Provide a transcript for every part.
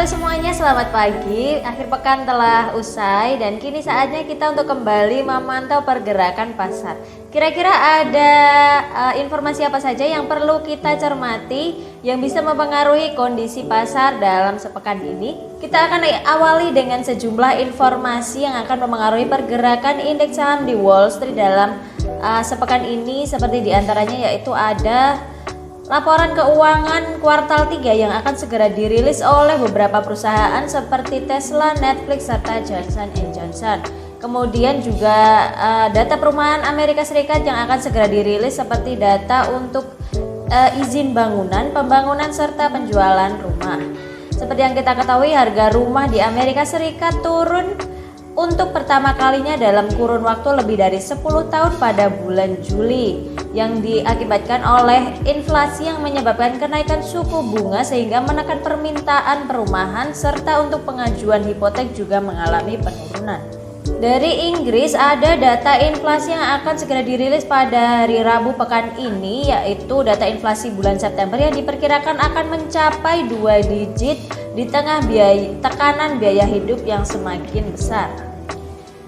semuanya, selamat pagi. Akhir pekan telah usai dan kini saatnya kita untuk kembali memantau pergerakan pasar. Kira-kira ada informasi apa saja yang perlu kita cermati yang bisa mempengaruhi kondisi pasar dalam sepekan ini? Kita akan awali dengan sejumlah informasi yang akan mempengaruhi pergerakan indeks saham di Wall Street dalam sepekan ini, seperti diantaranya yaitu ada laporan keuangan kuartal 3 yang akan segera dirilis oleh beberapa perusahaan seperti Tesla, Netflix, serta Johnson & Johnson. Kemudian juga data perumahan Amerika Serikat yang akan segera dirilis seperti data untuk izin bangunan, pembangunan, serta penjualan rumah. Seperti yang kita ketahui, harga rumah di Amerika Serikat turun untuk pertama kalinya dalam kurun waktu lebih dari 10 tahun pada bulan Juli, yang diakibatkan oleh inflasi yang menyebabkan kenaikan suku bunga sehingga menekan permintaan perumahan, serta untuk pengajuan hipotek juga mengalami penurunan. Dari Inggris ada data inflasi yang akan segera dirilis pada hari Rabu pekan ini, yaitu data inflasi bulan September yang diperkirakan akan mencapai 2 digit di tengah tekanan biaya hidup yang semakin besar.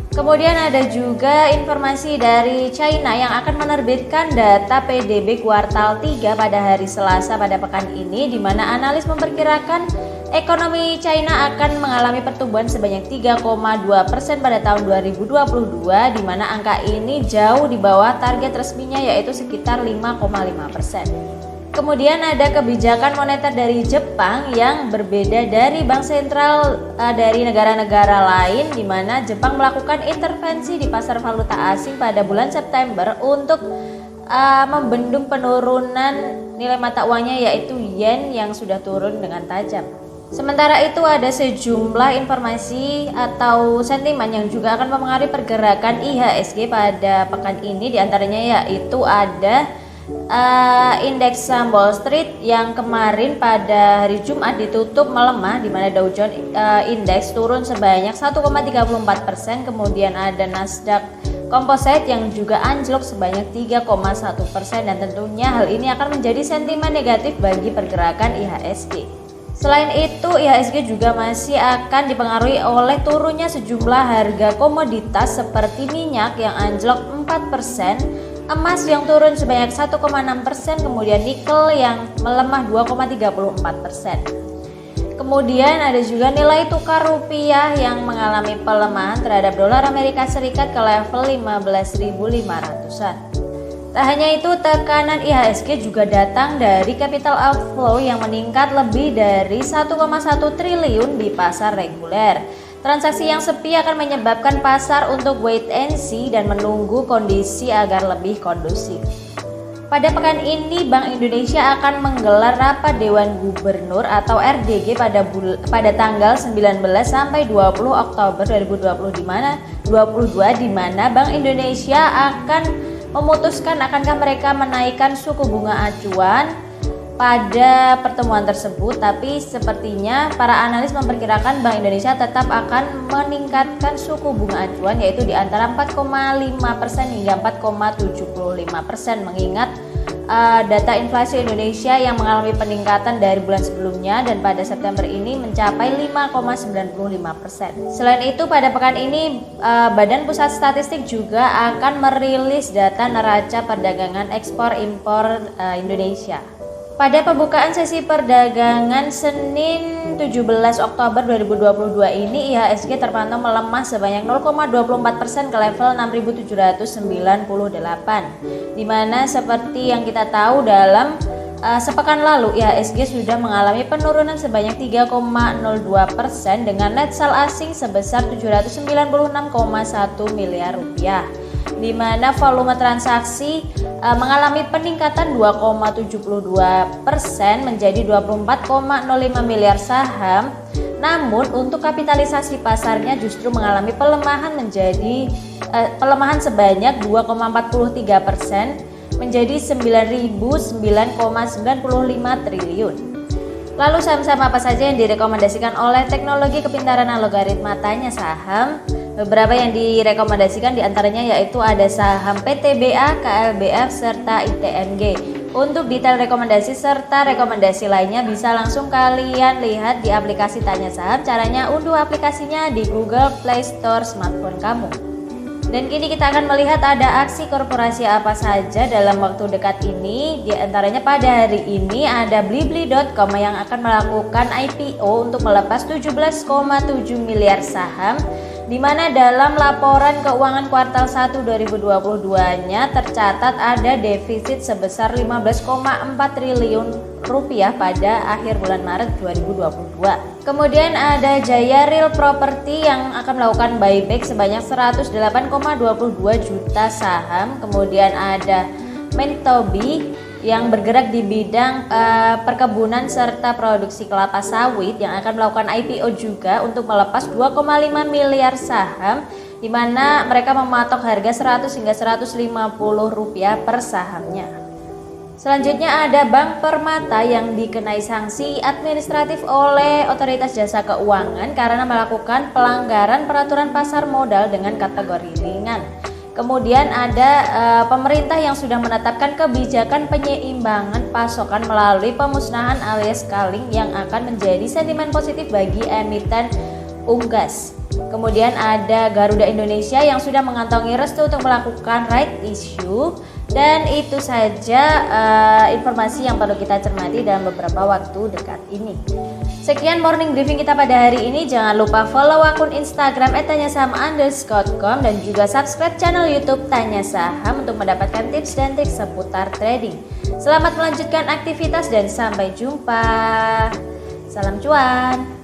Kemudian ada juga informasi dari China yang akan menerbitkan data PDB kuartal 3 pada hari Selasa pada pekan ini, di mana analis memperkirakan ekonomi China akan mengalami pertumbuhan sebanyak 3,2% pada tahun 2022, di mana angka ini jauh di bawah target resminya yaitu sekitar 5,5%. Kemudian ada kebijakan moneter dari Jepang yang berbeda dari bank sentral dari negara-negara lain, di mana Jepang melakukan intervensi di pasar valuta asing pada bulan September untuk membendung penurunan nilai mata uangnya yaitu yen yang sudah turun dengan tajam. Sementara itu ada sejumlah informasi atau sentimen yang juga akan mempengaruhi pergerakan IHSG pada pekan ini, diantaranya yaitu ada indeks saham Wall Street yang kemarin pada hari Jumat ditutup melemah, di mana Dow Jones Index turun sebanyak 1,34%, kemudian ada Nasdaq Composite yang juga anjlok sebanyak 3,1%, dan tentunya hal ini akan menjadi sentimen negatif bagi pergerakan IHSG. Selain itu, IHSG juga masih akan dipengaruhi oleh turunnya sejumlah harga komoditas seperti minyak yang anjlok 4%, emas yang turun sebanyak 1,6%, kemudian nikel yang melemah 2,34%. Kemudian ada juga nilai tukar rupiah yang mengalami pelemahan terhadap dolar Amerika Serikat ke level 15.500-an. Tak hanya itu, tekanan IHSG juga datang dari capital outflow yang meningkat lebih dari 1,1 triliun di pasar reguler. Transaksi yang sepi akan menyebabkan pasar untuk wait and see dan menunggu kondisi agar lebih kondusif. Pada pekan ini, Bank Indonesia akan menggelar rapat Dewan Gubernur atau RDG pada tanggal 19 sampai 20 Oktober 2022, di mana Bank Indonesia akan memutuskan akankah mereka menaikkan suku bunga acuan pada pertemuan tersebut. Tapi sepertinya para analis memperkirakan Bank Indonesia tetap akan meningkatkan suku bunga acuan yaitu di antara 4,5% hingga 4,75%, mengingat data inflasi Indonesia yang mengalami peningkatan dari bulan sebelumnya dan pada September ini mencapai 5,95%. Selain itu, pada pekan ini Badan Pusat Statistik juga akan merilis data neraca perdagangan ekspor impor Indonesia. Pada pembukaan sesi perdagangan Senin 17 Oktober 2022 ini, IHSG terpantau melemah sebanyak 0,24% ke level 6.798, di mana seperti yang kita tahu dalam sepekan lalu IHSG sudah mengalami penurunan sebanyak 3,02% dengan net sell asing sebesar 796,1 miliar rupiah, di mana volume transaksi mengalami peningkatan 2,72% menjadi 24,05 miliar saham. Namun untuk kapitalisasi pasarnya justru mengalami pelemahan sebanyak 2,43% menjadi 9.009,95 triliun. Lalu saham-saham apa saja yang direkomendasikan oleh teknologi kepintaran algoritma tanya saham? Beberapa yang direkomendasikan diantaranya yaitu ada saham PTBA, KLBF, serta ITMG. Untuk detail rekomendasi serta rekomendasi lainnya bisa langsung kalian lihat di aplikasi Tanya Saham. Caranya unduh aplikasinya di Google Play Store smartphone kamu. Dan kini kita akan melihat ada aksi korporasi apa saja dalam waktu dekat ini. Di antaranya pada hari ini ada Blibli.com yang akan melakukan IPO untuk melepas 17,7 miliar saham, di mana dalam laporan keuangan kuartal 1 2022-nya tercatat ada defisit sebesar 15,4 triliun rupiah pada akhir bulan Maret 2022. Kemudian ada Jaya Real Property yang akan melakukan buyback sebanyak 108,22 juta saham. Kemudian ada Mentobi yang bergerak di bidang perkebunan serta produksi kelapa sawit yang akan melakukan IPO juga untuk melepas 2,5 miliar saham, di mana mereka mematok harga 100 hingga 150 rupiah per sahamnya. Selanjutnya ada Bank Permata yang dikenai sanksi administratif oleh Otoritas Jasa Keuangan karena melakukan pelanggaran peraturan pasar modal dengan kategori ringan. Kemudian ada pemerintah yang sudah menetapkan kebijakan penyeimbangan pasokan melalui pemusnahan alias culling yang akan menjadi sentimen positif bagi emiten unggas. Kemudian ada Garuda Indonesia yang sudah mengantongi restu untuk melakukan right issue. Dan itu saja informasi yang perlu kita cermati dalam beberapa waktu dekat ini. Sekian morning briefing kita pada hari ini. Jangan lupa follow akun Instagram @tanyasaham_com dan juga subscribe channel YouTube Tanya Saham untuk mendapatkan tips dan trik seputar trading. Selamat melanjutkan aktivitas dan sampai jumpa. Salam cuan.